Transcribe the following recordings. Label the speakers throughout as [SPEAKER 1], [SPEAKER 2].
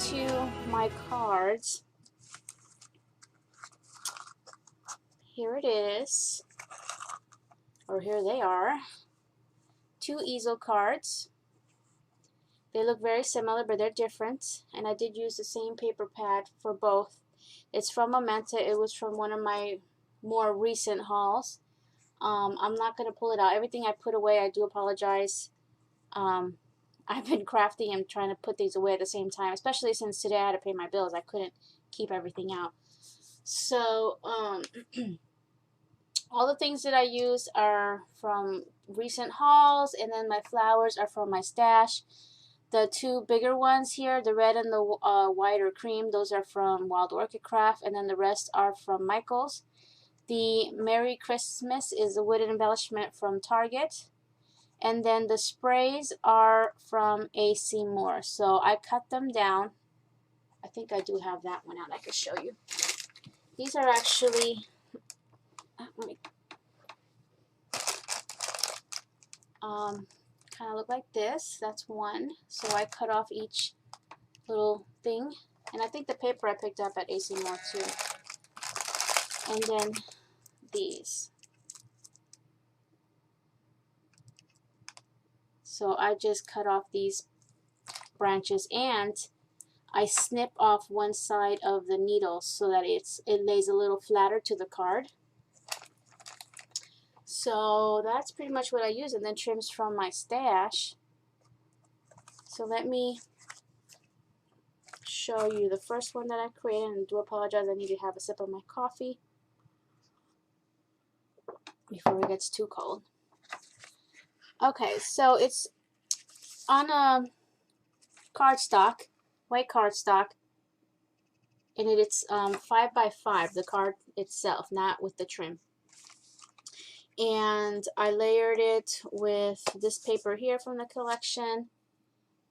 [SPEAKER 1] to my cards. Here it is, or here they are. 2 Easle cards. They look very similar, but they're different. And I did use the same paper pad for both. It's from Memento. It was from one of my more recent hauls. I'm not going to pull it out. Everything I put away, I do apologize. I've been crafty and trying to put these away at the same time, especially since today I had to pay my bills. I couldn't keep everything out. So, all the things that I use are from recent hauls, and then my flowers are from my stash. The 2 bigger ones here, the red and the white or cream, those are from Wild Orchid Craft, and then the rest are from Michael's. The Merry Christmas is a wooden embellishment from Target. And then the sprays are from Easle. So I cut them down. I think I do have that one out. I can show you. These are actually kind of look like this. That's one. So I cut off each little thing. And I think the paper I picked up at Easle too. And then these. So I just cut off these branches, and I snip off one side of the needle so that it lays a little flatter to the card. So that's pretty much what I use, and then trims from my stash. So let me show you the first one that I created, and I do apologize, I need to have a sip of my coffee before it gets too cold. Okay, so it's on a cardstock, white cardstock, and it's 5x5, the card itself, not with the trim. And I layered it with this paper here from the collection,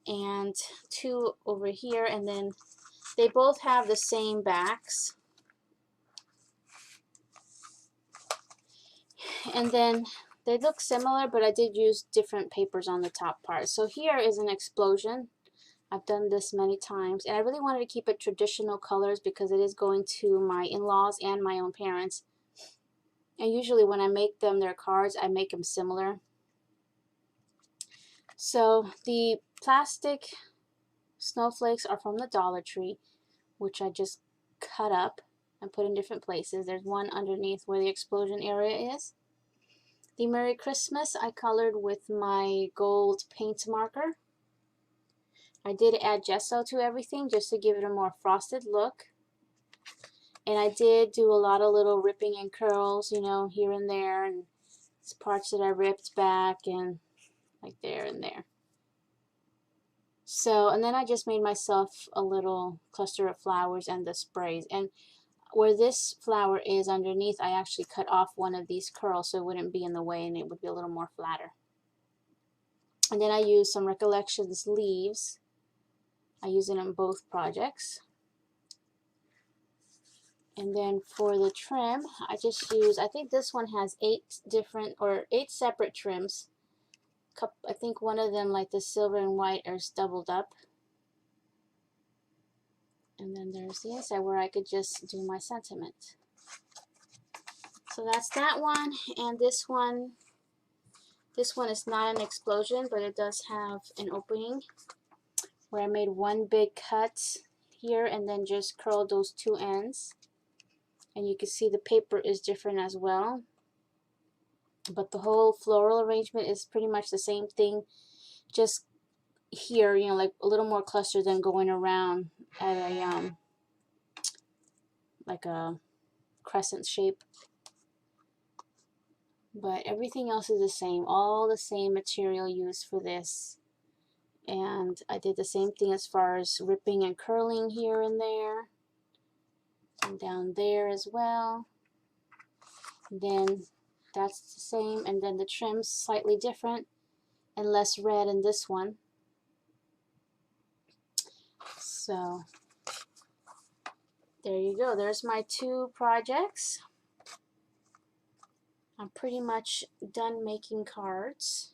[SPEAKER 1] and 2 over here, and then they both have the same backs. And then they look similar, but I did use different papers on the top part. So here is an explosion. I've done this many times, and I really wanted to keep it traditional colors because it is going to my in-laws and my own parents. And usually when I make them their cards, I make them similar. So the plastic snowflakes are from the Dollar Tree, which I just cut up and put in different places. There's one underneath where the explosion area is. The Merry Christmas I colored with my gold paint marker. I did add gesso to everything just to give it a more frosted look. And I did do a lot of little ripping and curls, you know, here and there, and parts that I ripped back and like there and there. So, and then I just made myself a little cluster of flowers and the sprays. And where this flower is underneath, I actually cut off one of these curls so it wouldn't be in the way and it would be a little more flatter. And then I used some Recollections leaves. I use it in both projects. And then for the trim, I just use, I think this one has 8 separate trims. I think one of them, like the silver and white, is doubled up. And then there's the inside where I could just do my sentiment. So that's that one. And this one is not an explosion, but it does have an opening where I made one big cut here and then just curled those 2 ends. And you can see the paper is different as well. But the whole floral arrangement is pretty much the same thing. Just here, you know, like a little more cluster than going around at a like a crescent shape. But everything else is the same. All the same material used for this. And I did the same thing as far as ripping and curling here and there. And down there as well. And then that's the same, and then the trim's slightly different and less red in this one. So there you go. There's my 2 projects. I'm pretty much done making cards,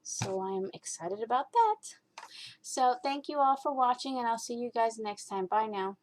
[SPEAKER 1] so I'm excited about that. So thank you all for watching, and I'll see you guys next time. Bye now.